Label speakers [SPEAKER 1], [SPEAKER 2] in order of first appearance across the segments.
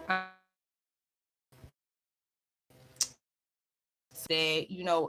[SPEAKER 1] that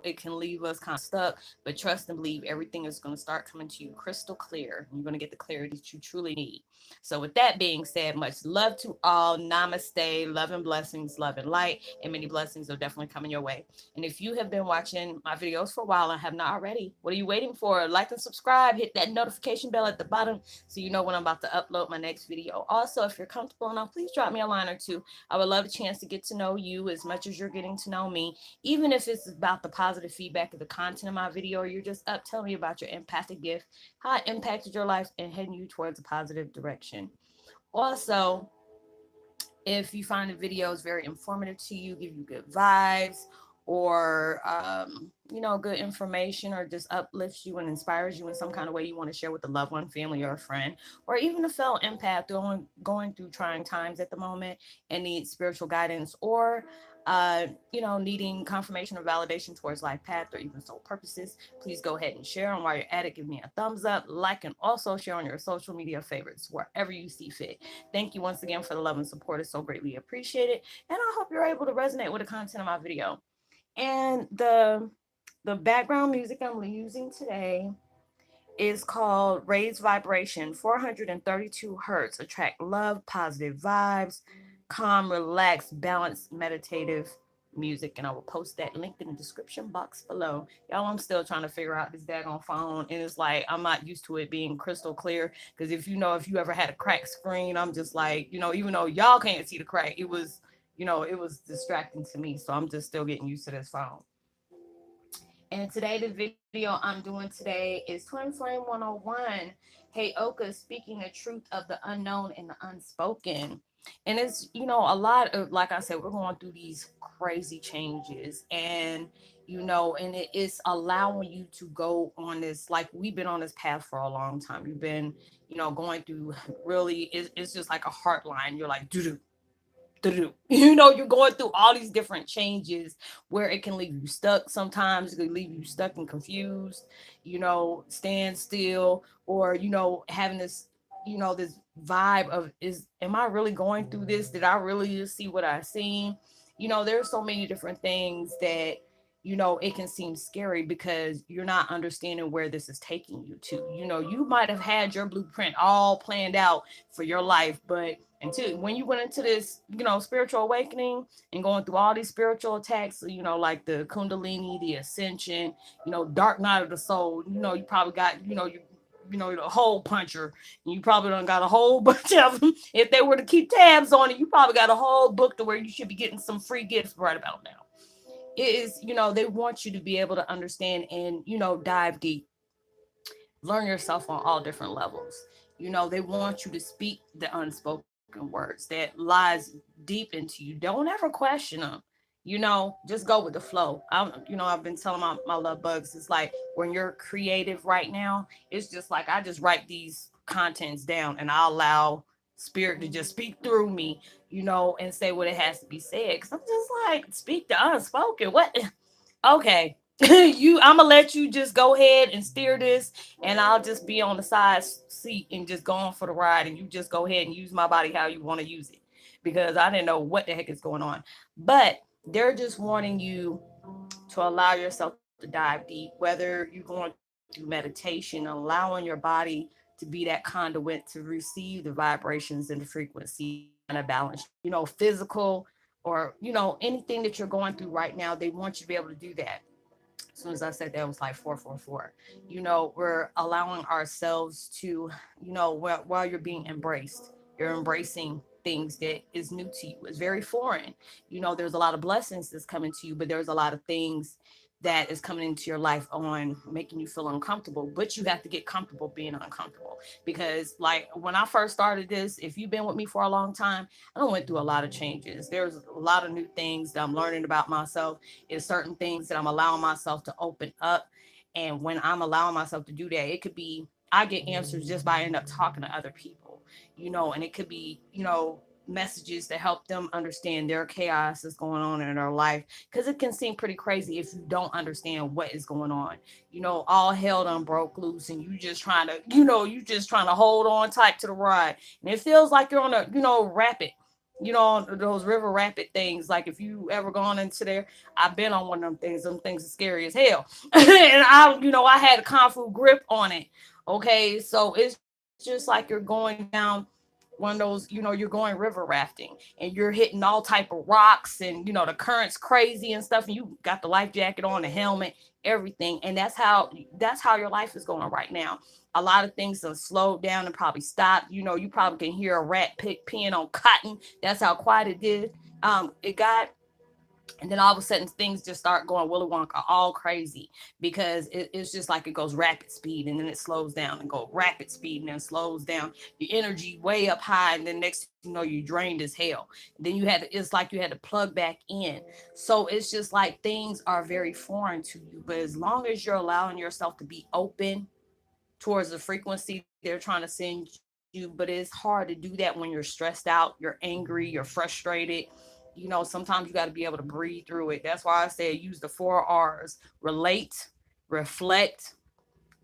[SPEAKER 1] it can leave us kind of stuck, but trust and believe everything is going to start coming to you crystal clear. You're going to get the clarity that you truly need. So with that being said, much love to all. Namaste. Love and blessings, love and light, and many blessings are definitely coming your way. And if you have been watching my videos for a while and have not already, what are you waiting for? Like and subscribe. Hit that notification bell at the bottom so you know when I'm about to upload my next video. Also, if you're comfortable enough, please drop me a line or two. I would love a chance to get to know you as much as you're getting to know me, even if it's about the positive feedback of the content of my video, or you're just up telling me about your empathic gift, how it impacted your life and heading you towards a positive direction. Also, if you find the videos very informative to you, give you good vibes, or good information, or just uplifts you and inspires you in some kind of way you want to share with a loved one, family, or a friend, or even a fellow empath going through trying times at the moment and needs spiritual guidance, or needing confirmation or validation towards life path or even soul purposes, please go ahead and share. And while you're at it, give me a thumbs up, like, and also share on your social media favorites wherever you see fit. Thank you once again for the love and support. It's so greatly appreciated. And I hope you're able to resonate with the content of my video. And the background music I'm using today is called Raised Vibration, 432 hertz. Attract love, positive vibes, calm, relaxed, balanced, meditative music. And I will post that link in the description box below. Y'all, I'm still trying to figure out this daggone phone. And it's like, I'm not used to it being crystal clear. Because if you ever had a cracked screen, I'm just like, even though y'all can't see the crack, it was distracting to me. So I'm just still getting used to this phone. And today, the video I'm doing today is Twin Flame 101, Heyoka speaking the truth of the unknown and the unspoken. And it's, a lot of, like I said, we're going through these crazy changes. And it is allowing you to go on this, like we've been on this path for a long time. You've been, going through really, it's just like a heart line. You're like, doo doo, you're going through all these different changes where it can leave you stuck. Sometimes it can leave you stuck and confused, stand still, or having this vibe of, is am I really going through this? Did I really just see what I seen? There's so many different things that it can seem scary because you're not understanding where this is taking you to. You might have had your blueprint all planned out for your life, but until when you went into this, spiritual awakening and going through all these spiritual attacks, like the Kundalini, the Ascension, Dark Night of the Soul, you probably got, the hole puncher. And you probably done got a whole bunch of them. If they were to keep tabs on it, you probably got a whole book to where you should be getting some free gifts right about now. It is, they want you to be able to understand and, dive deep, learn yourself on all different levels. They want you to speak the unspoken words that lies deep into you. Don't ever question them. Just go with the flow. I've been telling my love bugs, it's like when you're creative right now, it's just like I just write these contents down and I allow spirit to just speak through me, and say what it has to be said. Cause I'm just like, speak the unspoken. What? Okay. I'm gonna let you just go ahead and steer this, and I'll just be on the side seat and just go on for the ride, and you just go ahead and use my body how you want to use it, because I didn't know what the heck is going on. But they're just wanting you to allow yourself to dive deep, whether you're going through meditation, allowing your body to be that conduit to receive the vibrations and the frequencies to kind of balance, physical, or anything that you're going through right now. They want you to be able to do that. As soon as I said that, it was like 444. We're allowing ourselves to, while you're being embraced, you're embracing things that is new to you. It's very foreign. There's a lot of blessings that's coming to you, but there's a lot of things that is coming into your life on making you feel uncomfortable. But you have to get comfortable being uncomfortable, because like when I first started this, if you've been with me for a long time, I went through a lot of changes. There's a lot of new things that I'm learning about myself. Is certain things that I'm allowing myself to open up. And when I'm allowing myself to do that, it could be I get answers just by end up talking to other people, and it could be, messages to help them understand their chaos that's going on in their life, because it can seem pretty crazy if you don't understand what is going on. All hell done broke loose, and you just trying to hold on tight to the ride, and it feels like you're on a rapid. those river rapid things. Like if you ever gone into there, I've been on one of them things. Them things are scary as hell. And I had a kung fu grip on it. Okay, so it's just like you're going down one of those, you're going river rafting and you're hitting all type of rocks, and the current's crazy and stuff, and you got the life jacket on, the helmet, everything. And that's how your life is going right now. A lot of things have slowed down and probably stopped. You probably can hear a rat peeing on cotton. That's how quiet it did. It got. And then all of a sudden things just start going Willy Wonka all crazy, because it's just like it goes rapid speed and then it slows down and go rapid speed and then slows down. Your energy way up high, and then next thing you know you drained as hell. Then it's like you had to plug back in. So it's just like things are very foreign to you. But as long as you're allowing yourself to be open towards the frequency they're trying to send you, but it's hard to do that when you're stressed out, you're angry, you're frustrated. Sometimes you got to be able to breathe through it. That's why I said use the 4 R's: relate, reflect,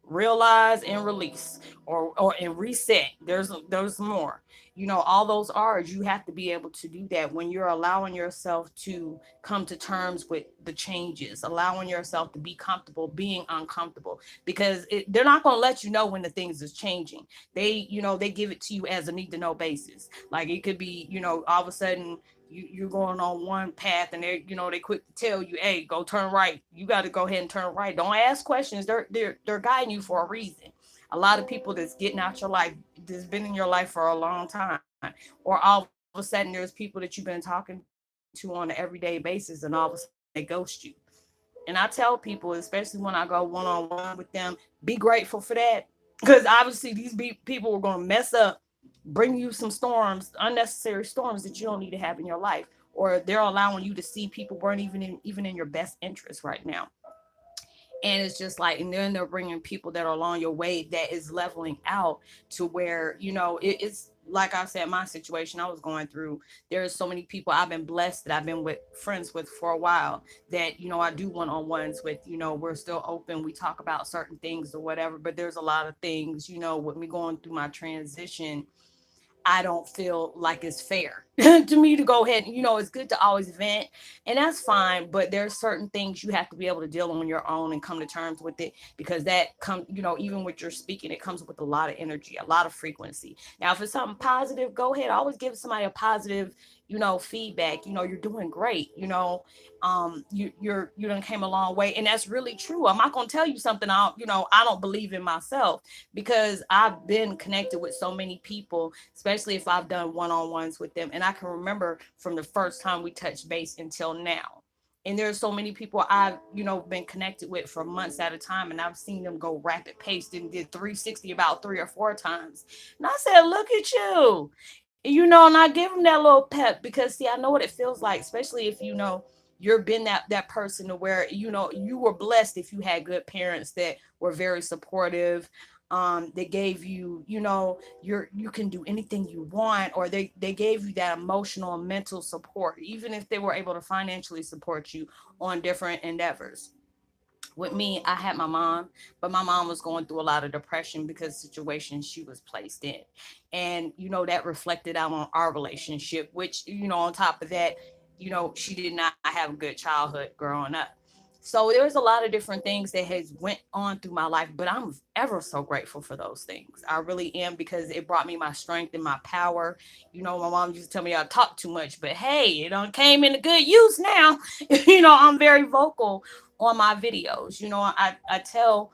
[SPEAKER 1] realize, and release, or and reset. There's more. All those R's, you have to be able to do that when you're allowing yourself to come to terms with the changes, allowing yourself to be comfortable being uncomfortable, because they're not going to let you know when the things is changing. They give it to you as a need to know basis. Like it could be, all of a sudden you're going on one path, and they quick to tell you, hey, go turn right. You got to go ahead and turn right. Don't ask questions. They're guiding you for a reason. A lot of people that's getting out your life, that's been in your life for a long time, or all of a sudden there's people that you've been talking to on an everyday basis, and all of a sudden they ghost you. And I tell people, especially when I go one-on-one with them, be grateful for that, because obviously these people are going to mess up, bring you some storms, unnecessary storms that you don't need to have in your life, or they're allowing you to see people weren't even in your best interest right now. And it's just like, and then they're bringing people that are along your way that is leveling out to where it's like I said, my situation I was going through. There's so many people I've been blessed that I've been with friends with for a while, that I do one-on-ones with. We're still open, we talk about certain things or whatever. But there's a lot of things, with me going through my transition, I don't feel like it's fair to me to go ahead. It's good to always vent, and that's fine. But there's certain things you have to be able to deal on your own and come to terms with it, because that come, even with your speaking, it comes with a lot of energy, a lot of frequency. Now, if it's something positive, go ahead. Always give somebody a positive, feedback. You're doing great. You done came a long way, and that's really true. I'm not gonna tell you something I don't believe in myself, because I've been connected with so many people, especially if I've done one-on-ones with them, and I can remember from the first time we touched base until now. And there's so many people I've been connected with for months at a time, and I've seen them go rapid pace and did 360 about 3 or 4 times. And I said, look at you. And I give them that little pep, because see, I know what it feels like, especially if you've been that person to where you were blessed if you had good parents that were very supportive, that gave you, you can do anything you want, or they gave you that emotional and mental support, even if they were able to financially support you on different endeavors. With me, I had my mom, but my mom was going through a lot of depression because of the situation she was placed in. And, that reflected out on our relationship, which, on top of that, she did not have a good childhood growing up. So there was a lot of different things that has went on through my life, but I'm ever so grateful for those things. I really am, because it brought me my strength and my power. My mom used to tell me I talk too much, but hey, it done came into good use now. I'm very vocal on my videos. I tell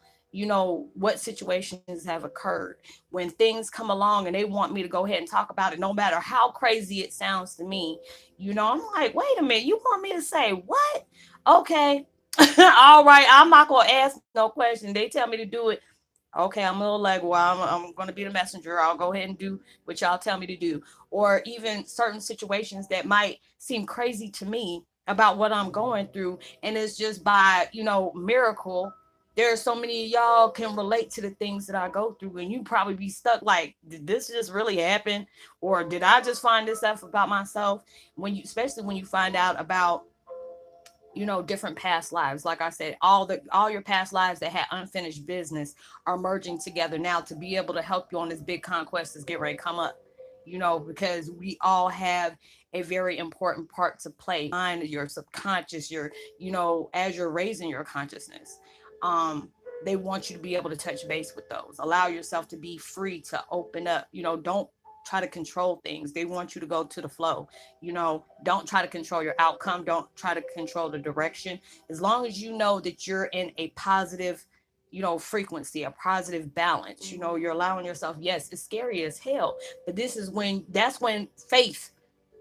[SPEAKER 1] what situations have occurred. When things come along and they want me to go ahead and talk about it, no matter how crazy it sounds to me, I'm like, wait a minute, you want me to say what? Okay. All right, I'm not gonna ask no question. They tell me to do it. Okay, I'm a little like, well, I'm going to be the messenger. I'll go ahead and do what y'all tell me to do. Or even certain situations that might seem crazy to me about what I'm going through. And it's just by, miracle. There are so many of y'all can relate to the things that I go through. And you probably be stuck like, did this just really happen? Or did I just find this stuff about myself? Especially when you find out about different past lives. Like I said, all your past lives that had unfinished business are merging together now to be able to help you on this big conquest that's get ready to come up. because we all have a very important part to play. Mind, your subconscious, as you're raising your consciousness. Um, they want you to be able to touch base with those. Allow yourself to be free to open up. Don't try to control things. They want you to go to the flow. Don't try to control your outcome. Don't try to control the direction. As long as you know that you're in a positive, frequency, a positive balance, you're allowing yourself, yes, it's scary as hell, but that's when faith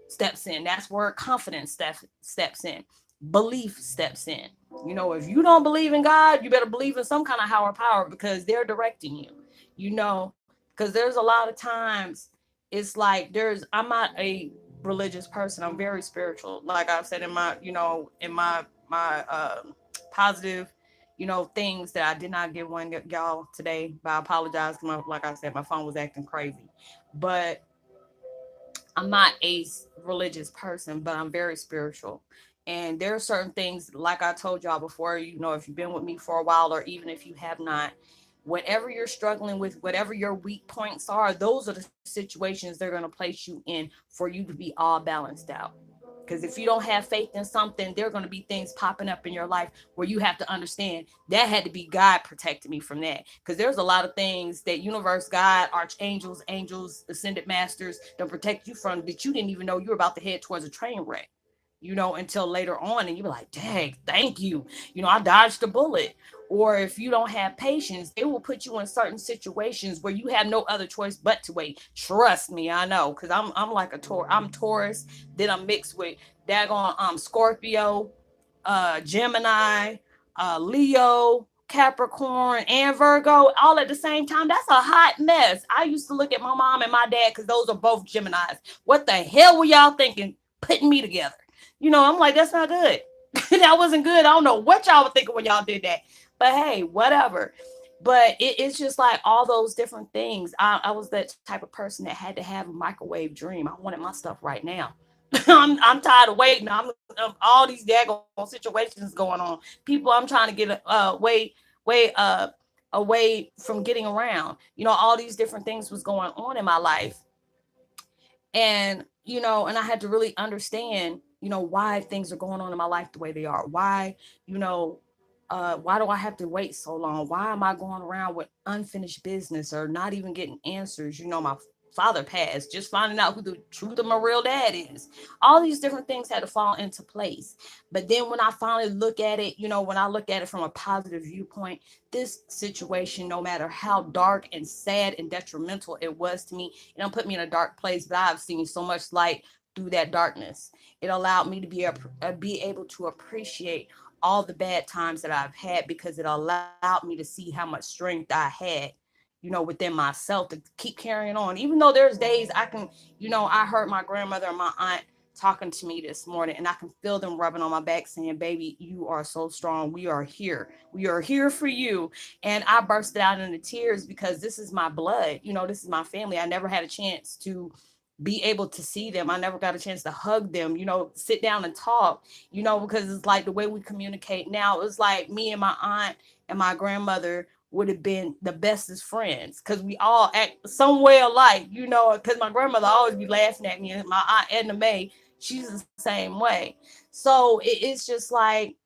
[SPEAKER 1] steps in. That's where confidence steps in. Belief steps in. If you don't believe in God, you better believe in some kind of higher power because they're directing you. Because there's a lot of times it's like I'm not a religious person. I'm very spiritual. Like I've said in my positive, things that I did not give one y'all today, but I apologize. Like I said, my phone was acting crazy, but I'm not a religious person, but I'm very spiritual. And there are certain things, like I told y'all before, if you've been with me for a while, or even if you have not, whatever you're struggling with, whatever your weak points are, those are the situations they're going to place you in for you to be all balanced out. Because if you don't have faith in something, there are going to be things popping up in your life where you have to understand that had to be God protecting me from that. Because there's a lot of things that universe, God, archangels, angels, ascended masters don't protect you from that you didn't even know you were about to head towards a train wreck. Until later on, and you're like, dang, thank you. I dodged a bullet. Or if you don't have patience, they will put you in certain situations where you have no other choice but to wait. Trust me, I know, because I'm like I'm Taurus, then I'm mixed with daggone Scorpio, Gemini, Leo, Capricorn, and Virgo all at the same time. That's a hot mess. I used to look at my mom and my dad because those are both Geminis. What the hell were y'all thinking putting me together? I'm like, that's not good. That wasn't good. I don't know what y'all were thinking when y'all did that. But hey, whatever. But it's just like all those different things. I was that type of person that had to have a microwave dream. I wanted my stuff right now. I'm tired of waiting. I'm all these daggone situations going on. People I'm trying to get way away from getting around. All these different things was going on in my life, and I had to really understand why things are going on in my life the way they are. You know why do I have to wait so long? Why am I going around with unfinished business or not even getting answers? My father passed, just finding out who the truth of my real dad is. All these different things had to fall into place. But then when I finally look at it, when I look at it from a positive viewpoint, this situation, no matter how dark and sad and detrimental it was to me, it don't put me in a dark place, but I've seen so much light through that darkness. It allowed me to be able to appreciate all the bad times that I've had because it allowed me to see how much strength I had, within myself to keep carrying on. Even though there's days I heard my grandmother and my aunt talking to me this morning and I can feel them rubbing on my back saying, baby, you are so strong. We are here. We are here for you. And I bursted out into tears because this is my blood. This is my family. I never had a chance to be able to see them. I never got a chance to hug them, sit down and talk, because it's like the way we communicate now. It was like me and my aunt and my grandmother would have been the bestest friends because we all act somewhere alike, because my grandmother always be laughing at me, and my aunt Edna Mae, she's the same way. So it's just like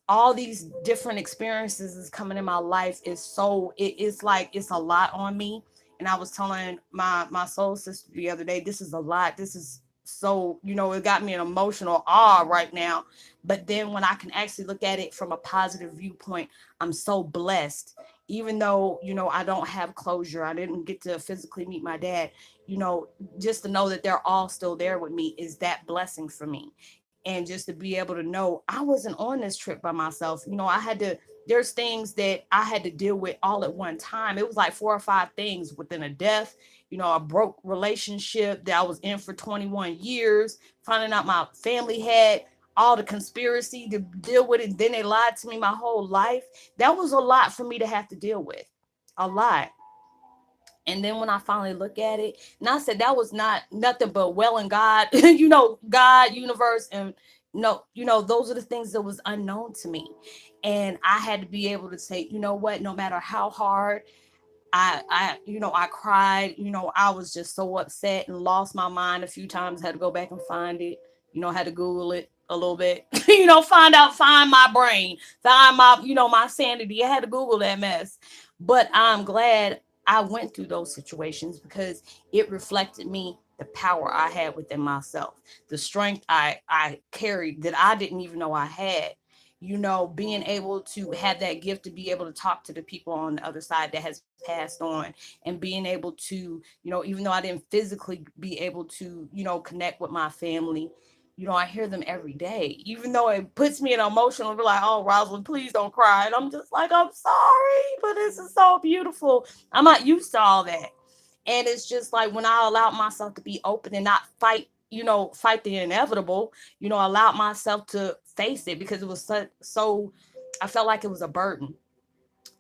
[SPEAKER 1] all these different experiences is coming in my life is it's like it's a lot on me. And I was telling my soul sister the other day, this is a lot. This is so, it got me an emotional awe right now. But then when I can actually look at it from a positive viewpoint, I'm so blessed. Even though, I don't have closure, I didn't get to physically meet my dad, you know, just to know that they're all still there with me is that blessing for me. And just to be able to know I wasn't on this trip by myself. There's things that I had to deal with all at one time. It was like 4 or 5 things within a death, a broke relationship that I was in for 21 years, finding out my family had all the conspiracy to deal with it. Then they lied to me my whole life. That was a lot for me to have to deal with. A lot. And then when I finally look at it, and I said that was not nothing but well in God, God, universe, and no, those are the things that was unknown to me. And I had to be able to say, you know what, no matter how hard, I cried. I was just so upset and lost my mind a few times. Had to go back and find it. Had to Google it a little bit. Find my brain, find my sanity. I had to Google that mess. But I'm glad I went through those situations because it reflected me the power I had within myself, the strength I carried that I didn't even know I had. Being able to have that gift to be able to talk to the people on the other side that has passed on, and being able to, even though I didn't physically be able to, connect with my family, I hear them every day, even though it puts me in emotional, be like, oh, Roslynn, please don't cry. And I'm just like, I'm sorry, but this is so beautiful. I'm not used to all that. And it's just like when I allowed myself to be open and not fight the inevitable, allowed myself to face it because it was so I felt like it was a burden.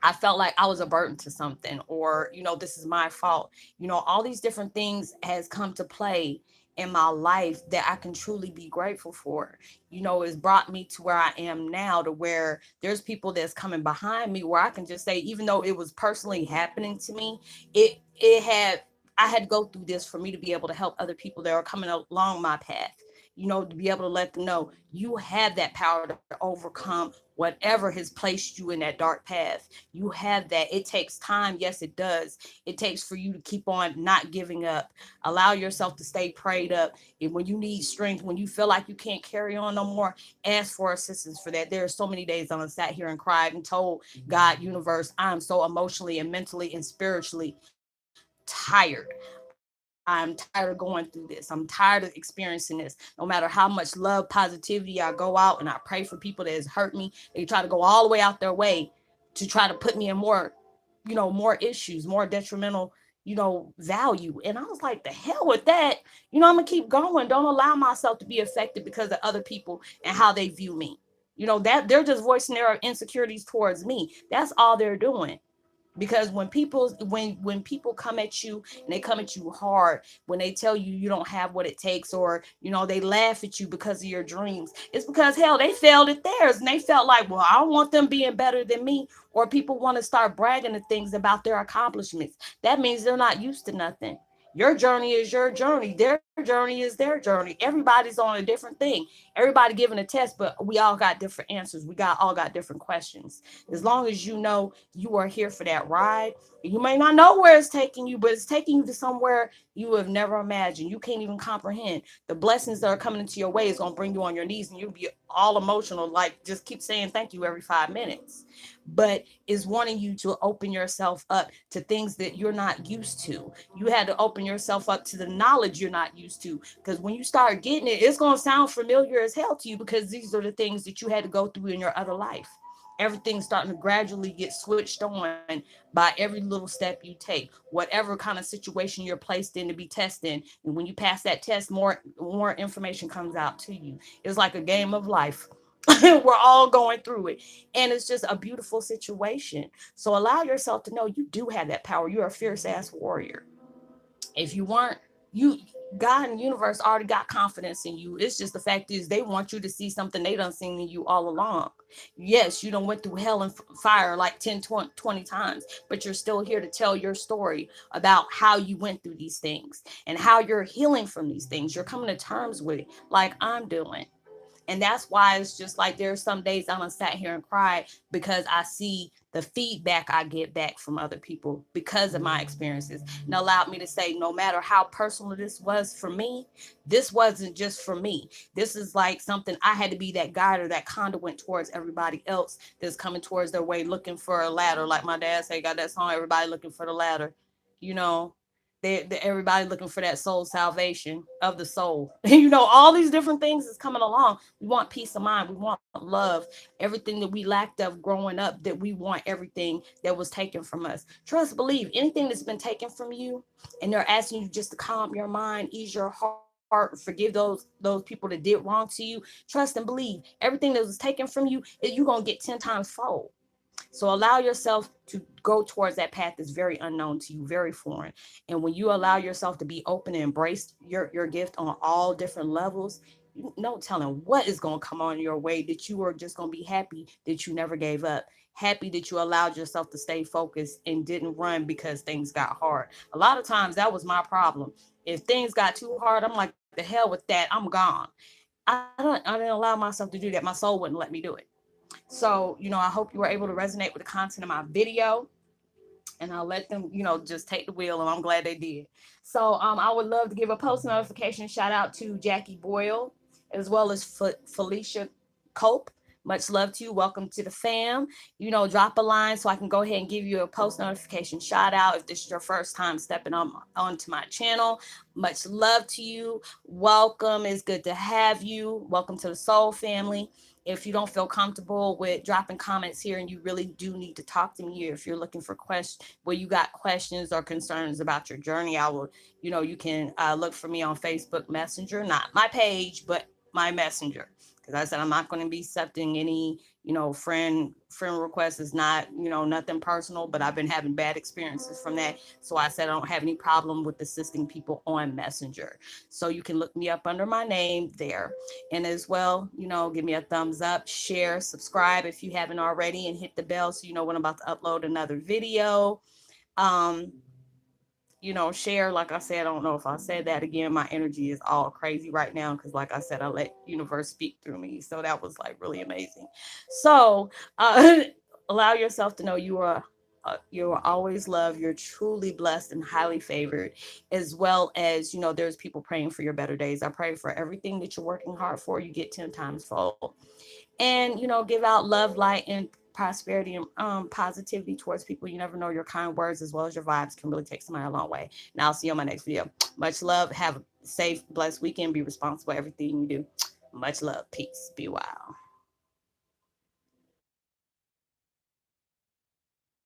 [SPEAKER 1] I felt like I was a burden to something, or, this is my fault. All these different things has come to play in my life that I can truly be grateful for. It's brought me to where I am now, to where there's people that's coming behind me where I can just say, even though it was personally happening to me, it had I had to go through this for me to be able to help other people that are coming along my path. To be able to let them know you have that power to overcome whatever has placed you in that dark path. You have that. It takes time. Yes, it does. It takes for you to keep on not giving up. Allow yourself to stay prayed up. And when you need strength, when you feel like you can't carry on no more, ask for assistance for that. There are so many days I sat here and cried and told God, universe, I'm so emotionally and mentally and spiritually tired. I'm tired of going through this. I'm tired of experiencing this. No matter how much love, positivity I go out and I pray for people that has hurt me, they try to go all the way out their way to try to put me in more issues, more detrimental, value. And I was like, the hell with that. I'm gonna keep going. Don't allow myself to be affected because of other people and how they view me. That they're just voicing their insecurities towards me. That's all they're doing. Because when people come at you and they come at you hard, when they tell you you don't have what it takes, or they laugh at you because of your dreams, it's because, hell, they failed at theirs and they felt like, well, I don't want them being better than me. Or people want to start bragging of things about their accomplishments. That means they're not used to nothing. Your journey is your journey, their journey is their journey. Everybody's on a different thing. Everybody giving a test, but we all got different answers. We all got different questions. As long as you know you are here for that ride, you may not know where it's taking you, but it's taking you to somewhere you have never imagined. You can't even comprehend. The blessings that are coming into your way is going to bring you on your knees and you'll be all emotional, like just keep saying thank you every 5 minutes. But is wanting you to open yourself up to things that you're not used to. You had to open yourself up to the knowledge you're not used to. Because when you start getting it, it's going to sound familiar as hell to you, because these are the things that you had to go through in your other life. Everything's starting to gradually get switched on by every little step you take, whatever kind of situation you're placed in to be tested. And when you pass that test, more information comes out to you. It's like a game of life. We're all going through it, and it's just a beautiful situation. So allow yourself to know you do have that power. You're a fierce ass warrior. If you weren't, you God and the universe already got confidence in you. It's just the fact is they want you to see something they done seen in you all along. Yes, you done went through hell and fire like 10, 20 times, but you're still here to tell your story about how you went through these things and how you're healing from these things. You're coming to terms with it, like I'm doing. And that's why it's just like there's some days I'm gonna sat here and cry because I see the feedback I get back from other people because of my experiences, and allowed me to say, no matter how personal this was for me, this wasn't just for me. This is like something I had to be that guide or that conduit towards everybody else that's coming towards their way looking for a ladder. Like my dad said, got that song, everybody looking for the ladder. You know, everybody looking for that soul salvation of the soul. All these different things is coming along. We want peace of mind. We want love. Everything that we lacked of growing up, that we want everything that was taken from us. Trust, believe, anything that's been taken from you, and they're asking you just to calm your mind, ease your heart, forgive those people that did wrong to you. Trust and believe, everything that was taken from you, you're gonna get 10 times fold. So allow yourself to go towards that path that's very unknown to you, very foreign. And when you allow yourself to be open and embrace your gift on all different levels, no telling what is going to come on your way, that you are just going to be happy that you never gave up, happy that you allowed yourself to stay focused and didn't run because things got hard. A lot of times that was my problem. If things got too hard, I'm like, the hell with that, I'm gone. I didn't allow myself to do that. My soul wouldn't let me do it. So, I hope you were able to resonate with the content of my video, and I'll let them, just take the wheel, and I'm glad they did. So, I would love to give a post notification shout out to Jackie Boyle, as well as Felicia Cope. Much love to you. Welcome to the fam. Drop a line so I can go ahead and give you a post notification shout out if this is your first time stepping onto my channel. Much love to you. Welcome. It's good to have you. Welcome to the Soul family. If you don't feel comfortable with dropping comments here and you really do need to talk to me, or if you're looking for questions, where you got questions or concerns about your journey, I will, you can look for me on Facebook Messenger, not my page, but my messenger. Because I said I'm not going to be accepting any, friend requests. Is not, nothing personal, but I've been having bad experiences from that. So I said I don't have any problem with assisting people on Messenger. So you can look me up under my name there. And as well, give me a thumbs up, share, subscribe if you haven't already, and hit the bell so you know when I'm about to upload another video. Um, share, like I said, I don't know if I said that again. My energy is all crazy right now because, like I said, I let universe speak through me. So that was like really amazing. So allow yourself to know you are always loved. You're truly blessed and highly favored, as well as, there's people praying for your better days. I pray for everything that you're working hard for, you get 10 times fold. And, give out love, light, and prosperity and positivity towards people. You never know, your kind words as well as your vibes can really take somebody a long way. And I'll see you on my next video. Much love. Have a safe, blessed weekend. Be responsible for everything you do. Much love. Peace. Be wild.